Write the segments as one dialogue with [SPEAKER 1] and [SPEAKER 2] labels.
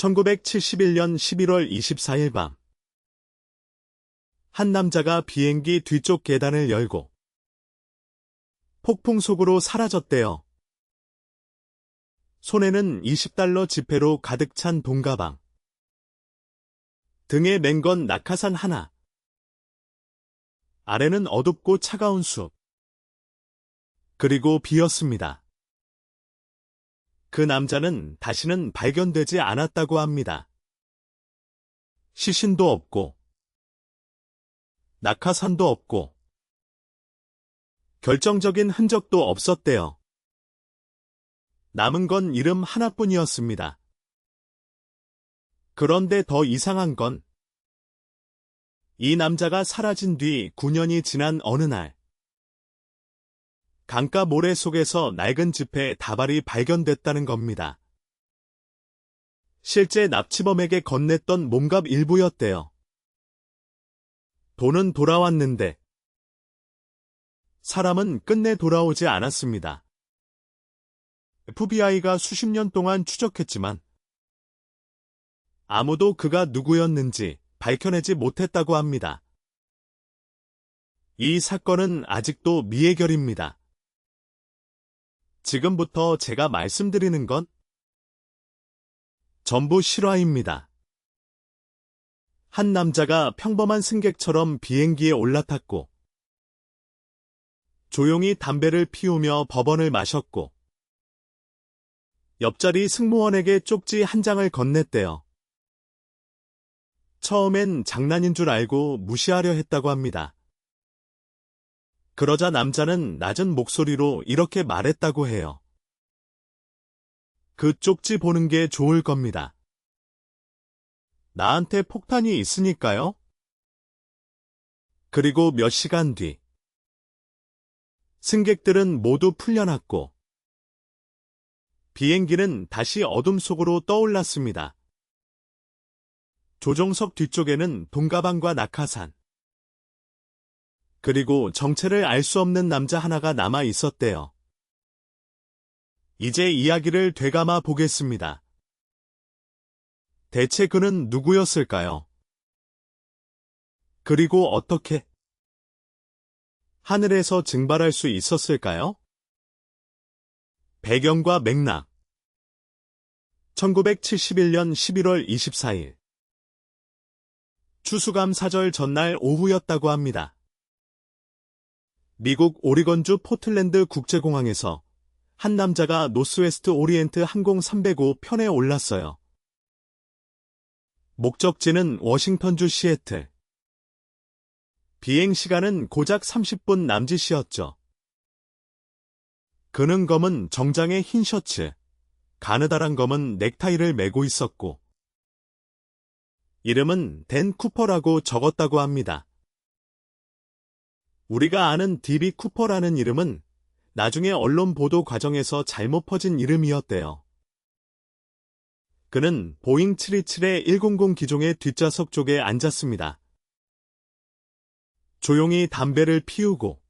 [SPEAKER 1] 1971년 11월 24일 밤, 한 남자가 비행기 뒤쪽 계단을 열고 폭풍 속으로 사라졌대요. 손에는 $20 지폐로 가득 찬 돈가방, 등에 맨 건 낙하산 하나, 아래는 어둡고 차가운 숲, 그리고 비였습니다. 그 남자는 다시는 발견되지 않았다고 합니다. 시신도 없고, 낙하산도 없고, 결정적인 흔적도 없었대요. 남은 건 이름 하나뿐이었습니다. 그런데 더 이상한 건, 이 남자가 사라진 뒤 9년이 지난 어느 날, 강가 모래 속에서 낡은 지폐 다발이 발견됐다는 겁니다. 실제 납치범에게 건넸던 몸값 일부였대요. 돈은 돌아왔는데 사람은 끝내 돌아오지 않았습니다. FBI가 수십 년 동안 추적했지만 아무도 그가 누구였는지 밝혀내지 못했다고 합니다. 이 사건은 아직도 미해결입니다. 지금부터 제가 말씀드리는 건 전부 실화입니다. 한 남자가 평범한 승객처럼 비행기에 올라탔고 조용히 담배를 피우며 버번을 마셨고 옆자리 승무원에게 쪽지 한 장을 건넸대요. 처음엔 장난인 줄 알고 무시하려 했다고 합니다. 그러자 남자는 낮은 목소리로 이렇게 말했다고 해요. 그 쪽지 보는 게 좋을 겁니다. 나한테 폭탄이 있으니까요. 그리고 몇 시간 뒤, 승객들은 모두 풀려났고, 비행기는 다시 어둠 속으로 떠올랐습니다. 조종석 뒤쪽에는 돈가방과 낙하산, 그리고 정체를 알 수 없는 남자 하나가 남아 있었대요. 이제 이야기를 되감아 보겠습니다. 대체 그는 누구였을까요? 그리고 어떻게 하늘에서 증발할 수 있었을까요? 배경과 맥락 1971년 11월 24일 추수감사절 전날 오후였다고 합니다. 미국 오리건주 포틀랜드 국제공항에서 한 남자가 노스웨스트 오리엔트 항공 305 편에 올랐어요. 목적지는 워싱턴주 시애틀. 비행 시간은 고작 30분 남짓이었죠. 그는 검은 정장에 흰 셔츠, 가느다란 검은 넥타이를 메고 있었고 이름은 댄 쿠퍼라고 적었다고 합니다. 우리가 아는 D.B. 쿠퍼라는 이름은 나중에 언론 보도 과정에서 잘못 퍼진 이름이었대요. 그는 보잉 727-100 기종의 뒷좌석 쪽에 앉았습니다. 조용히 담배를 피우고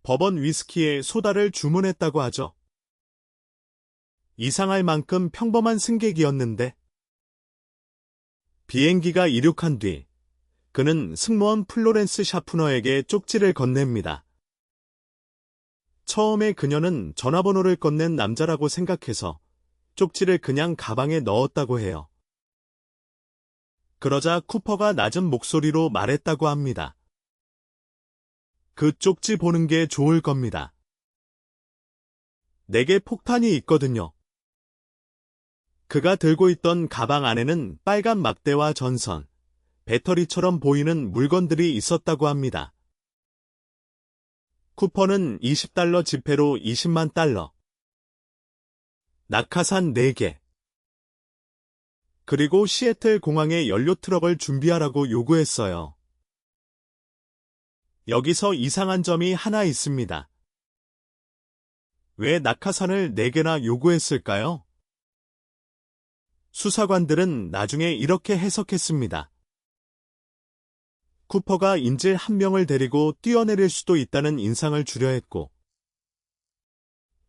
[SPEAKER 1] 버번 위스키에 소다를 주문했다고 하죠. 이상할 만큼 평범한 승객이었는데 비행기가 이륙한 뒤 그는 승무원 플로렌스 샤프너에게 쪽지를 건넵니다. 처음에 그녀는 전화번호를 건넨 남자라고 생각해서 쪽지를 그냥 가방에 넣었다고 해요. 그러자 쿠퍼가 낮은 목소리로 말했다고 합니다. 그 쪽지 보는 게 좋을 겁니다. 내게 폭탄이 있거든요. 그가 들고 있던 가방 안에는 빨간 막대와 전선, 배터리처럼 보이는 물건들이 있었다고 합니다. 쿠퍼는 $20 지폐로 $20만 달러, 낙하산 4개, 그리고 시애틀 공항에 연료 트럭을 준비하라고 요구했어요. 여기서 이상한 점이 하나 있습니다. 왜 낙하산을 4개나 요구했을까요? 수사관들은 나중에 이렇게 해석했습니다. 쿠퍼가 인질 한 명을 데리고 뛰어내릴 수도 있다는 인상을 주려 했고,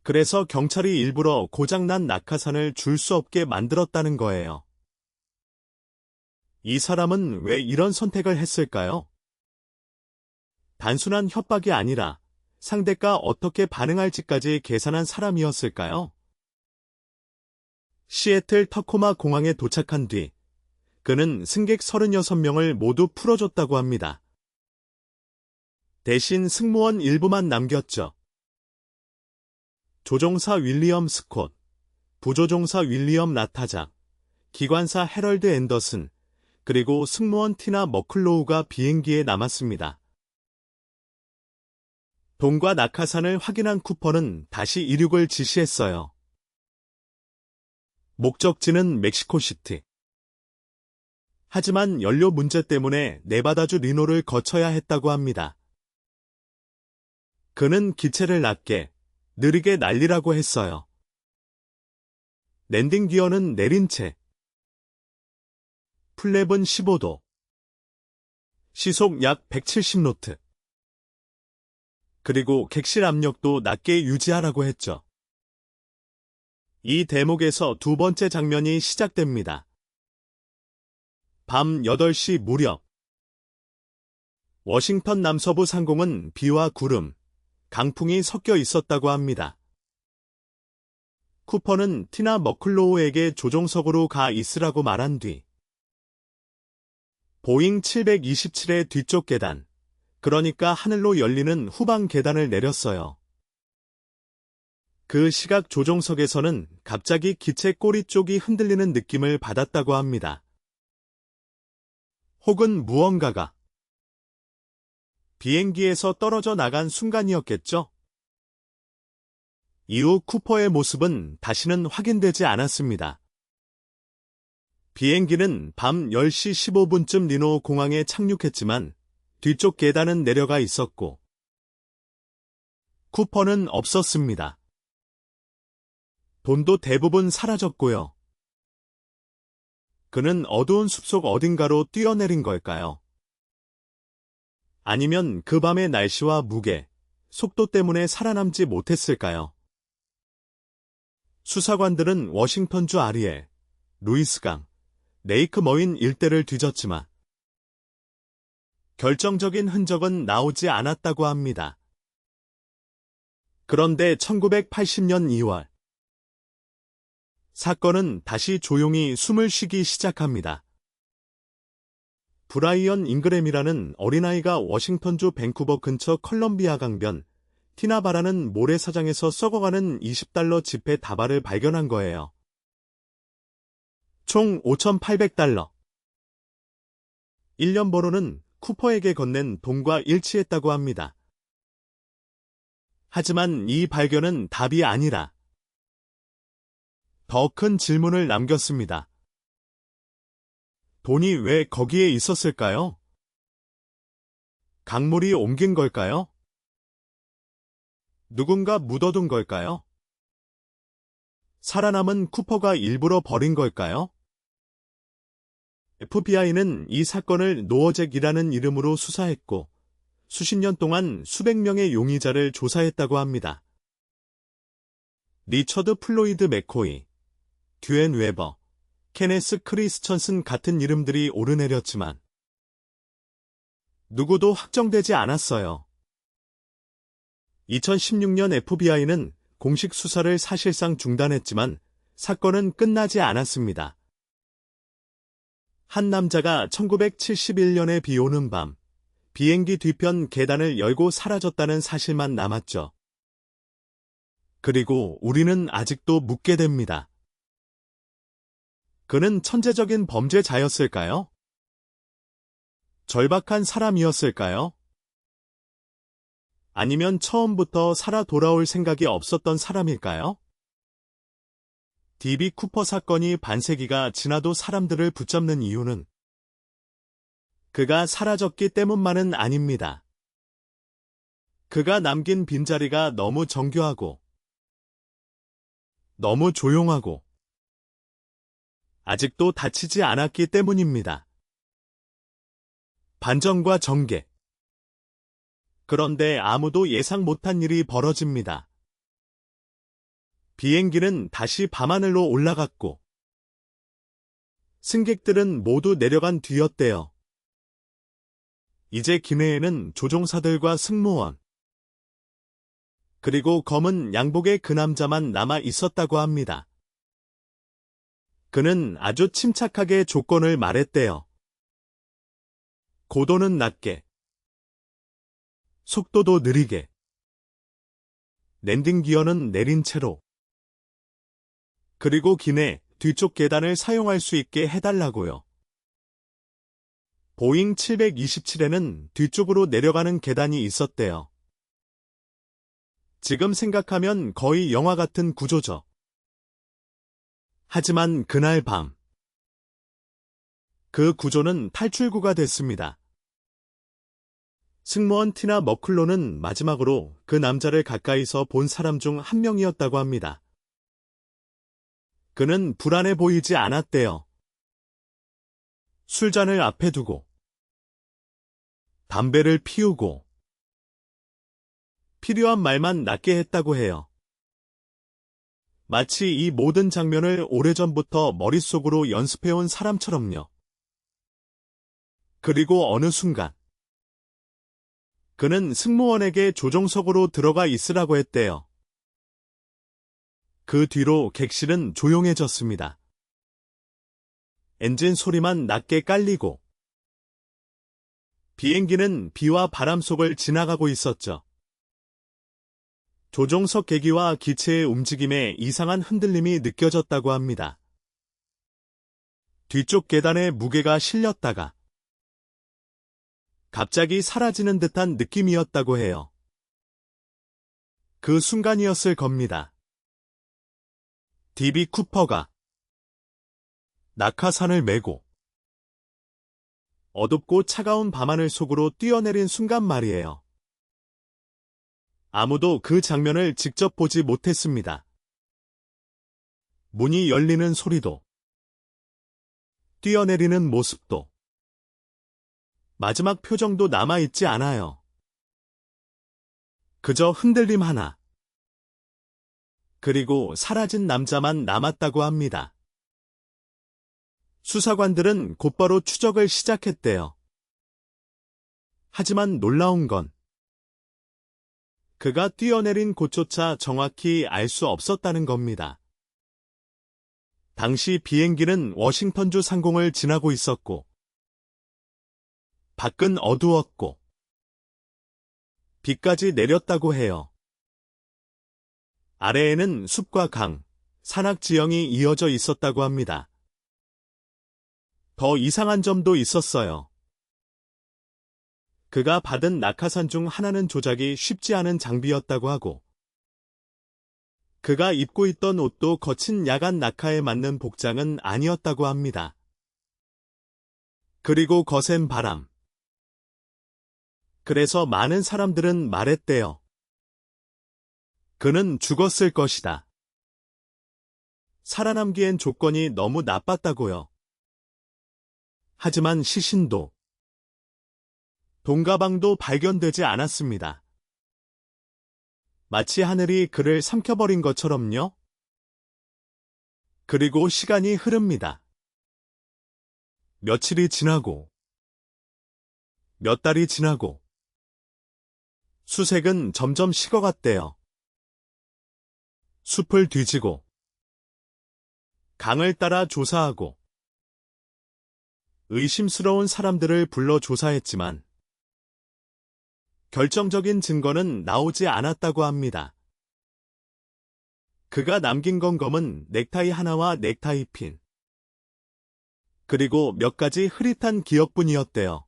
[SPEAKER 1] 그래서 경찰이 일부러 고장난 낙하산을 줄 수 없게 만들었다는 거예요. 이 사람은 왜 이런 선택을 했을까요? 단순한 협박이 아니라 상대가 어떻게 반응할지까지 계산한 사람이었을까요? 시애틀 터코마 공항에 도착한 뒤 그는 승객 36명을 모두 풀어줬다고 합니다. 대신 승무원 일부만 남겼죠. 조종사 윌리엄 스콧, 부조종사 윌리엄 라타작, 기관사 해럴드 앤더슨, 그리고 승무원 티나 머클로우가 비행기에 남았습니다. 돈과 낙하산을 확인한 쿠퍼는 다시 이륙을 지시했어요. 목적지는 멕시코시티. 하지만 연료 문제 때문에 네바다주 리노를 거쳐야 했다고 합니다. 그는 기체를 낮게, 느리게 날리라고 했어요. 랜딩 기어는 내린 채. 플랩은 15도. 시속 약 170노트. 그리고 객실 압력도 낮게 유지하라고 했죠. 이 대목에서 두 번째 장면이 시작됩니다. 밤 8시 무렵. 워싱턴 남서부 상공은 비와 구름, 강풍이 섞여 있었다고 합니다. 쿠퍼는 티나 머클로우에게 조종석으로 가 있으라고 말한 뒤 보잉 727의 뒤쪽 계단, 그러니까 하늘로 열리는 후방 계단을 내렸어요. 그 시각 조종석에서는 갑자기 기체 꼬리 쪽이 흔들리는 느낌을 받았다고 합니다. 혹은 무언가가 비행기에서 떨어져 나간 순간이었겠죠? 이후 쿠퍼의 모습은 다시는 확인되지 않았습니다. 비행기는 밤 10시 15분쯤 리노 공항에 착륙했지만 뒤쪽 계단은 내려가 있었고 쿠퍼는 없었습니다. 돈도 대부분 사라졌고요. 그는 어두운 숲속 어딘가로 뛰어내린 걸까요? 아니면 그 밤의 날씨와 무게, 속도 때문에 살아남지 못했을까요? 수사관들은 워싱턴주 아리엘, 루이스강, 레이크 머윈 일대를 뒤졌지만 결정적인 흔적은 나오지 않았다고 합니다. 그런데 1980년 2월 사건은 다시 조용히 숨을 쉬기 시작합니다. 브라이언 잉그램이라는 어린아이가 워싱턴주 밴쿠버 근처 컬럼비아 강변 티나바라는 모래사장에서 썩어가는 $20 지폐 다발을 발견한 거예요. 총 $5,800. 1년 번호는 쿠퍼에게 건넨 돈과 일치했다고 합니다. 하지만 이 발견은 답이 아니라 더 큰 질문을 남겼습니다. 돈이 왜 거기에 있었을까요? 강물이 옮긴 걸까요? 누군가 묻어둔 걸까요? 살아남은 쿠퍼가 일부러 버린 걸까요? FBI는 이 사건을 노어잭이라는 이름으로 수사했고 수십 년 동안 수백 명의 용의자를 조사했다고 합니다. 리처드 플로이드 맥코이, 듀앤 웨버, 케네스 크리스천슨 같은 이름들이 오르내렸지만 누구도 확정되지 않았어요. 2016년 FBI는 공식 수사를 사실상 중단했지만 사건은 끝나지 않았습니다. 한 남자가 1971년에 비 오는 밤 비행기 뒤편 계단을 열고 사라졌다는 사실만 남았죠. 그리고 우리는 아직도 묻게 됩니다. 그는 천재적인 범죄자였을까요? 절박한 사람이었을까요? 아니면 처음부터 살아 돌아올 생각이 없었던 사람일까요? D.B. 쿠퍼 사건이 반세기가 지나도 사람들을 붙잡는 이유는 그가 사라졌기 때문만은 아닙니다. 그가 남긴 빈자리가 너무 정교하고 너무 조용하고 아직도 닫히지 않았기 때문입니다. 반전과 전개. 그런데 아무도 예상 못한 일이 벌어집니다. 비행기는 다시 밤하늘로 올라갔고 승객들은 모두 내려간 뒤였대요. 이제 기내에는 조종사들과 승무원, 그리고 검은 양복의 그 남자만 남아 있었다고 합니다. 그는 아주 침착하게 조건을 말했대요. 고도는 낮게, 속도도 느리게, 랜딩 기어는 내린 채로, 그리고 기내 뒤쪽 계단을 사용할 수 있게 해달라고요. 보잉 727에는 뒤쪽으로 내려가는 계단이 있었대요. 지금 생각하면 거의 영화 같은 구조죠. 하지만 그날 밤, 그 구조는 탈출구가 됐습니다. 승무원 티나 머클로는 마지막으로 그 남자를 가까이서 본 사람 중 한 명이었다고 합니다. 그는 불안해 보이지 않았대요. 술잔을 앞에 두고, 담배를 피우고, 필요한 말만 낫게 했다고 해요. 마치 이 모든 장면을 오래전부터 머릿속으로 연습해온 사람처럼요. 그리고 어느 순간, 그는 승무원에게 조종석으로 들어가 있으라고 했대요. 그 뒤로 객실은 조용해졌습니다. 엔진 소리만 낮게 깔리고, 비행기는 비와 바람 속을 지나가고 있었죠. 조종석 계기와 기체의 움직임에 이상한 흔들림이 느껴졌다고 합니다. 뒤쪽 계단에 무게가 실렸다가 갑자기 사라지는 듯한 느낌이었다고 해요. 그 순간이었을 겁니다. D.B. 쿠퍼가 낙하산을 메고 어둡고 차가운 밤하늘 속으로 뛰어내린 순간 말이에요. 아무도 그 장면을 직접 보지 못했습니다. 문이 열리는 소리도, 뛰어내리는 모습도, 마지막 표정도 남아있지 않아요. 그저 흔들림 하나. 그리고 사라진 남자만 남았다고 합니다. 수사관들은 곧바로 추적을 시작했대요. 하지만 놀라운 건 그가 뛰어내린 곳조차 정확히 알 수 없었다는 겁니다. 당시 비행기는 워싱턴주 상공을 지나고 있었고, 밖은 어두웠고, 비까지 내렸다고 해요. 아래에는 숲과 강, 산악 지형이 이어져 있었다고 합니다. 더 이상한 점도 있었어요. 그가 받은 낙하산 중 하나는 조작이 쉽지 않은 장비였다고 하고, 그가 입고 있던 옷도 거친 야간 낙하에 맞는 복장은 아니었다고 합니다. 그리고 거센 바람. 그래서 많은 사람들은 말했대요. 그는 죽었을 것이다. 살아남기엔 조건이 너무 나빴다고요. 하지만 시신도, 돈가방도 발견되지 않았습니다. 마치 하늘이 그를 삼켜버린 것처럼요. 그리고 시간이 흐릅니다. 며칠이 지나고, 몇 달이 지나고, 수색은 점점 식어갔대요. 숲을 뒤지고, 강을 따라 조사하고, 의심스러운 사람들을 불러 조사했지만, 결정적인 증거는 나오지 않았다고 합니다. 그가 남긴 건 검은 넥타이 하나와 넥타이 핀, 그리고 몇 가지 흐릿한 기억뿐이었대요.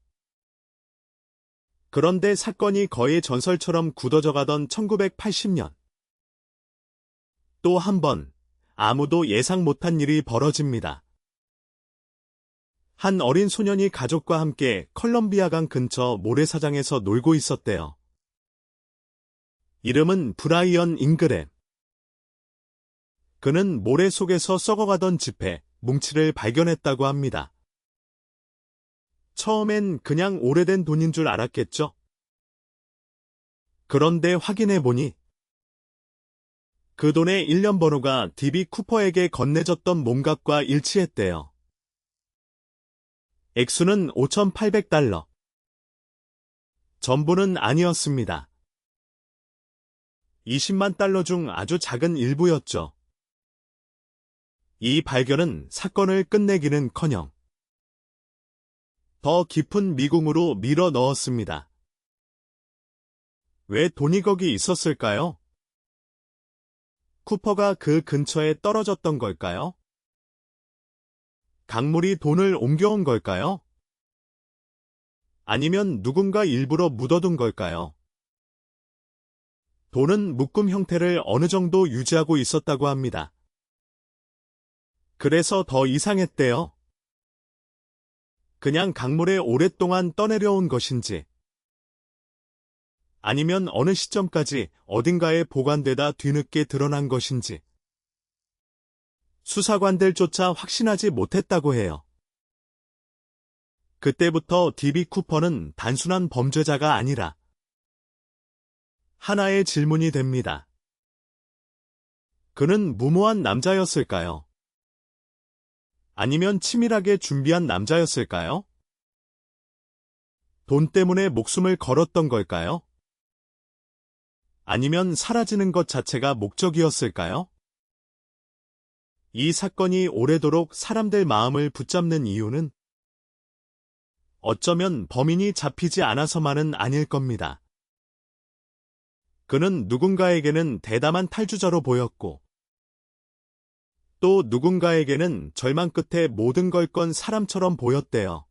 [SPEAKER 1] 그런데 사건이 거의 전설처럼 굳어져 가던 1980년. 또 한 번 아무도 예상 못한 일이 벌어집니다. 한 어린 소년이 가족과 함께 컬럼비아강 근처 모래사장에서 놀고 있었대요. 이름은 브라이언 잉그램. 그는 모래 속에서 썩어가던 지폐, 뭉치를 발견했다고 합니다. 처음엔 그냥 오래된 돈인 줄 알았겠죠? 그런데 확인해 보니 그 돈의 일련 번호가 DB 쿠퍼에게 건네졌던 몸값과 일치했대요. 액수는 $5,800. 전부는 아니었습니다. 20만 달러 중 아주 작은 일부였죠. 이 발견은 사건을 끝내기는커녕 더 깊은 미궁으로 밀어 넣었습니다. 왜 돈이 거기 있었을까요? 쿠퍼가 그 근처에 떨어졌던 걸까요? 강물이 돈을 옮겨온 걸까요? 아니면 누군가 일부러 묻어둔 걸까요? 돈은 묶음 형태를 어느 정도 유지하고 있었다고 합니다. 그래서 더 이상했대요. 그냥 강물에 오랫동안 떠내려온 것인지, 아니면 어느 시점까지 어딘가에 보관되다 뒤늦게 드러난 것인지, 수사관들조차 확신하지 못했다고 해요. 그때부터 DB 쿠퍼는 단순한 범죄자가 아니라 하나의 질문이 됩니다. 그는 무모한 남자였을까요? 아니면 치밀하게 준비한 남자였을까요? 돈 때문에 목숨을 걸었던 걸까요? 아니면 사라지는 것 자체가 목적이었을까요? 이 사건이 오래도록 사람들 마음을 붙잡는 이유는 어쩌면 범인이 잡히지 않아서만은 아닐 겁니다. 그는 누군가에게는 대담한 탈주자로 보였고, 또 누군가에게는 절망 끝에 모든 걸 건 사람처럼 보였대요.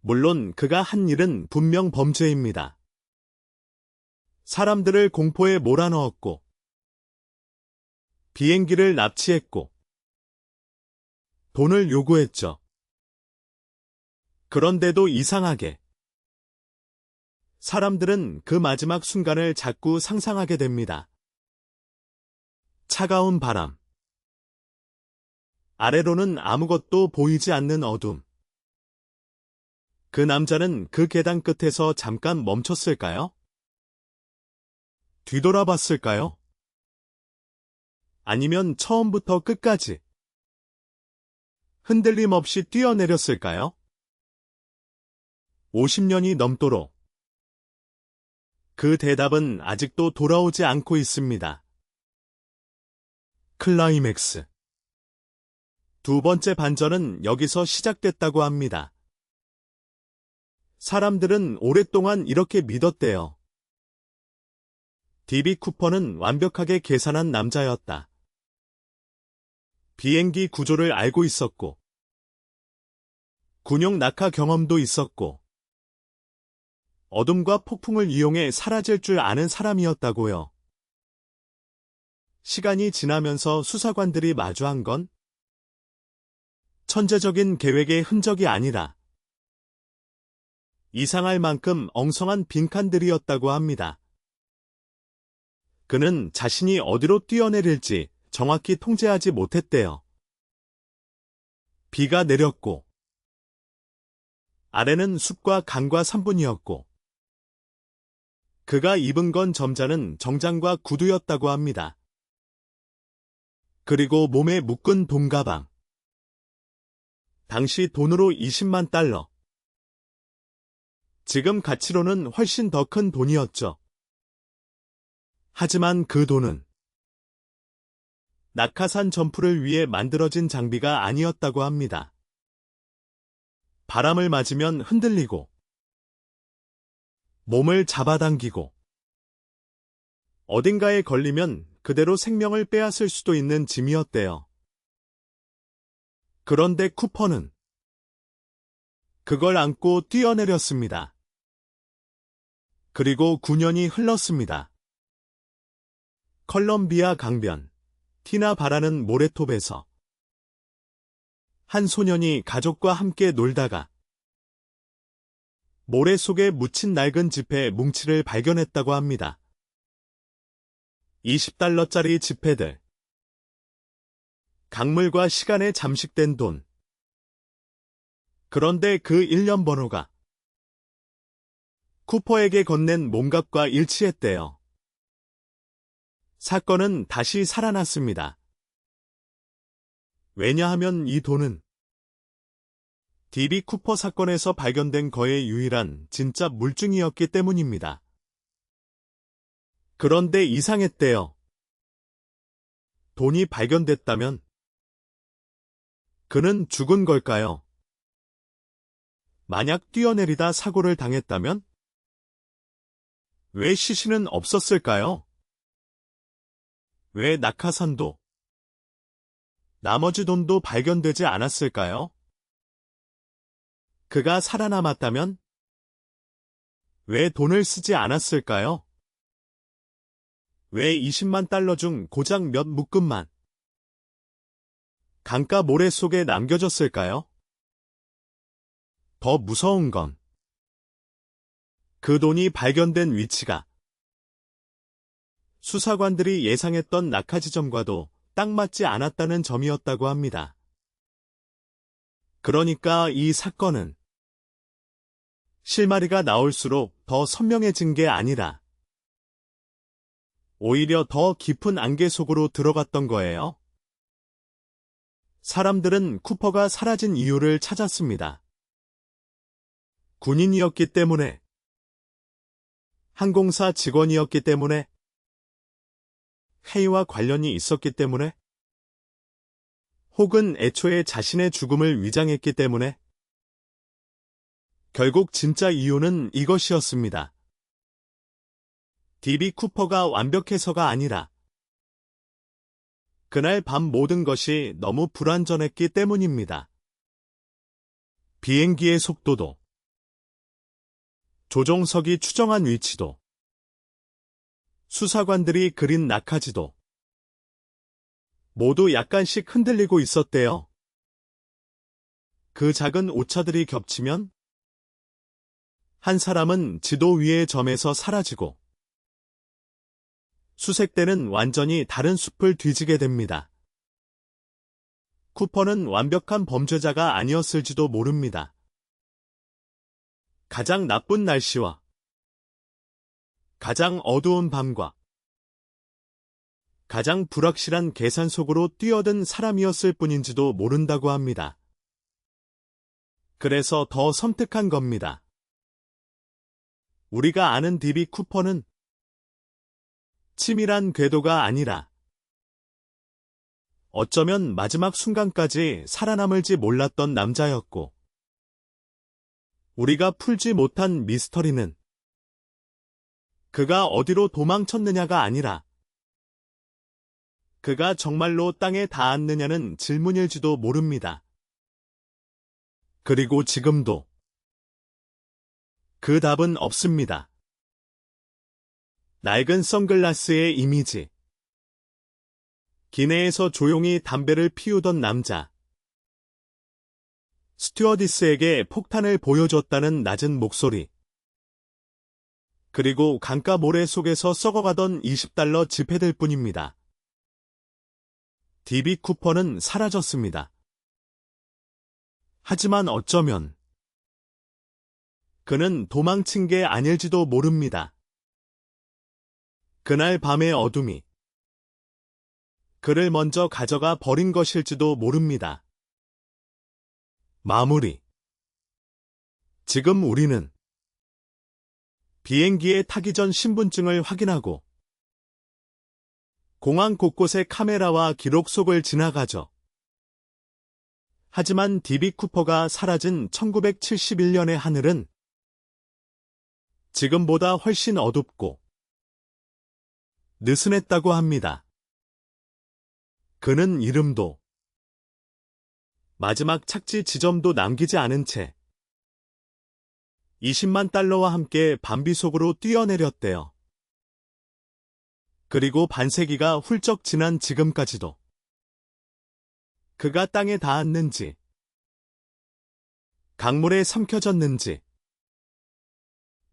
[SPEAKER 1] 물론 그가 한 일은 분명 범죄입니다. 사람들을 공포에 몰아넣었고, 비행기를 납치했고, 돈을 요구했죠. 그런데도 이상하게 사람들은 그 마지막 순간을 자꾸 상상하게 됩니다. 차가운 바람. 아래로는 아무것도 보이지 않는 어둠. 그 남자는 그 계단 끝에서 잠깐 멈췄을까요? 뒤돌아봤을까요? 아니면 처음부터 끝까지 흔들림 없이 뛰어내렸을까요? 50년이 넘도록 그 대답은 아직도 돌아오지 않고 있습니다. 클라이맥스. 두 번째 반전은 여기서 시작됐다고 합니다. 사람들은 오랫동안 이렇게 믿었대요. DB 쿠퍼는 완벽하게 계산한 남자였다. 비행기 구조를 알고 있었고, 군용 낙하 경험도 있었고, 어둠과 폭풍을 이용해 사라질 줄 아는 사람이었다고요. 시간이 지나면서 수사관들이 마주한 건 천재적인 계획의 흔적이 아니라 이상할 만큼 엉성한 빈칸들이었다고 합니다. 그는 자신이 어디로 뛰어내릴지 정확히 통제하지 못했대요. 비가 내렸고, 아래는 숲과 강과 산분이었고, 그가 입은 건 점잖은 정장과 구두였다고 합니다. 그리고 몸에 묶은 돈 가방. 당시 돈으로 20만 달러. 지금 가치로는 훨씬 더 큰 돈이었죠. 하지만 그 돈은 낙하산 점프를 위해 만들어진 장비가 아니었다고 합니다. 바람을 맞으면 흔들리고, 몸을 잡아당기고, 어딘가에 걸리면 그대로 생명을 빼앗을 수도 있는 짐이었대요. 그런데 쿠퍼는 그걸 안고 뛰어내렸습니다. 그리고 9년이 흘렀습니다. 컬럼비아 강변, 티나 바라는 모래톱에서 한 소년이 가족과 함께 놀다가 모래 속에 묻힌 낡은 지폐 뭉치를 발견했다고 합니다. 20달러짜리 지폐들. 강물과 시간에 잠식된 돈. 그런데 그 일련 번호가 쿠퍼에게 건넨 몸값과 일치했대요. 사건은 다시 살아났습니다. 왜냐하면 이 돈은 D.B. 쿠퍼 사건에서 발견된 거의 유일한 진짜 물증이었기 때문입니다. 그런데 이상했대요. 돈이 발견됐다면 그는 죽은 걸까요? 만약 뛰어내리다 사고를 당했다면 왜 시신은 없었을까요? 왜 낙하산도 나머지 돈도 발견되지 않았을까요? 그가 살아남았다면 왜 돈을 쓰지 않았을까요? 왜 20만 달러 중 고작 몇 묶음만 강가 모래 속에 남겨졌을까요? 더 무서운 건 그 돈이 발견된 위치가 수사관들이 예상했던 낙하 지점과도 딱 맞지 않았다는 점이었다고 합니다. 그러니까 이 사건은 실마리가 나올수록 더 선명해진 게 아니라 오히려 더 깊은 안개 속으로 들어갔던 거예요. 사람들은 쿠퍼가 사라진 이유를 찾았습니다. 군인이었기 때문에, 항공사 직원이었기 때문에, 회의와 관련이 있었기 때문에, 혹은 애초에 자신의 죽음을 위장했기 때문에, 결국 진짜 이유는 이것이었습니다. D.B. 쿠퍼가 완벽해서가 아니라 그날 밤 모든 것이 너무 불완전했기 때문입니다. 비행기의 속도도, 조종석이 추정한 위치도, 수사관들이 그린 낙하지도 모두 약간씩 흔들리고 있었대요. 그 작은 오차들이 겹치면 한 사람은 지도 위의 점에서 사라지고 수색 때는 완전히 다른 숲을 뒤지게 됩니다. 쿠퍼는 완벽한 범죄자가 아니었을지도 모릅니다. 가장 나쁜 날씨와 가장 어두운 밤과 가장 불확실한 계산 속으로 뛰어든 사람이었을 뿐인지도 모른다고 합니다. 그래서 더 섬뜩한 겁니다. 우리가 아는 D.B. 쿠퍼는 치밀한 궤도가 아니라 어쩌면 마지막 순간까지 살아남을지 몰랐던 남자였고, 우리가 풀지 못한 미스터리는 그가 어디로 도망쳤느냐가 아니라 그가 정말로 땅에 닿았느냐는 질문일지도 모릅니다. 그리고 지금도 그 답은 없습니다. 낡은 선글라스의 이미지, 기내에서 조용히 담배를 피우던 남자, 스튜어디스에게 폭탄을 보여줬다는 낮은 목소리, 그리고 강가 모래 속에서 썩어가던 20달러 지폐들 뿐입니다. D.B. 쿠퍼는 사라졌습니다. 하지만 어쩌면 그는 도망친 게 아닐지도 모릅니다. 그날 밤의 어둠이 그를 먼저 가져가 버린 것일지도 모릅니다. 마무리. 지금 우리는 비행기에 타기 전 신분증을 확인하고 공항 곳곳의 카메라와 기록속을 지나가죠. 하지만 D.B. 쿠퍼가 사라진 1971년의 하늘은 지금보다 훨씬 어둡고 느슨했다고 합니다. 그는 이름도 마지막 착지 지점도 남기지 않은 채 20만 달러와 함께 밤비 속으로 뛰어내렸대요. 그리고 반세기가 훌쩍 지난 지금까지도 그가 땅에 닿았는지, 강물에 삼켜졌는지,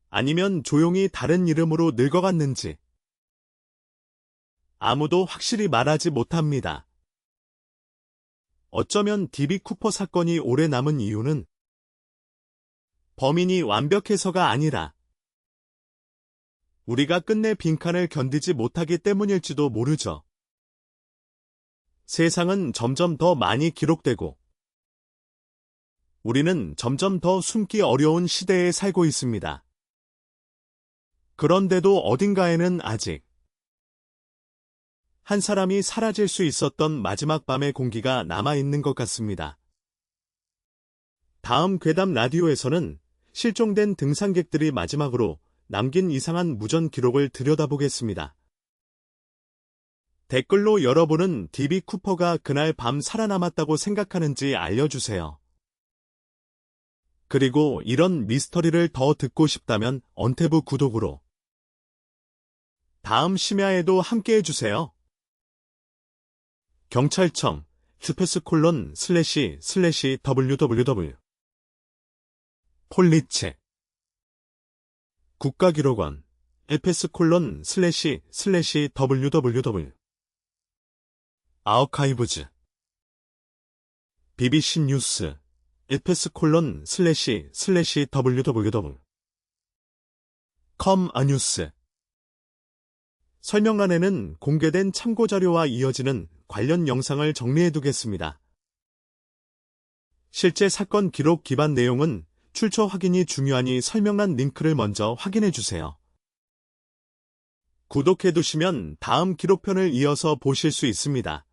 [SPEAKER 1] 아니면 조용히 다른 이름으로 늙어갔는지 아무도 확실히 말하지 못합니다. 어쩌면 D.B. 쿠퍼 사건이 오래 남은 이유는 범인이 완벽해서가 아니라 우리가 끝내 빈칸을 견디지 못하기 때문일지도 모르죠. 세상은 점점 더 많이 기록되고 우리는 점점 더 숨기 어려운 시대에 살고 있습니다. 그런데도 어딘가에는 아직 한 사람이 사라질 수 있었던 마지막 밤의 공기가 남아있는 것 같습니다. 다음 괴담 라디오에서는 실종된 등산객들이 마지막으로 남긴 이상한 무전 기록을 들여다보겠습니다. 댓글로 여러분은 D.B. 쿠퍼가 그날 밤 살아남았다고 생각하는지 알려주세요. 그리고 이런 미스터리를 더 듣고 싶다면 언태부 구독으로 다음 심야에도 함께해주세요. 경찰청 //www 폴리체 국가기록원 //www 아어카이브즈 BBC 뉴스 //www 컴아뉴스 설명란에는 공개된 참고자료와 이어지는 관련 영상을 정리해두겠습니다. 실제 사건 기록 기반 내용은 출처 확인이 중요하니 설명란 링크를 먼저 확인해주세요. 구독해두시면 다음 기록편을 이어서 보실 수 있습니다.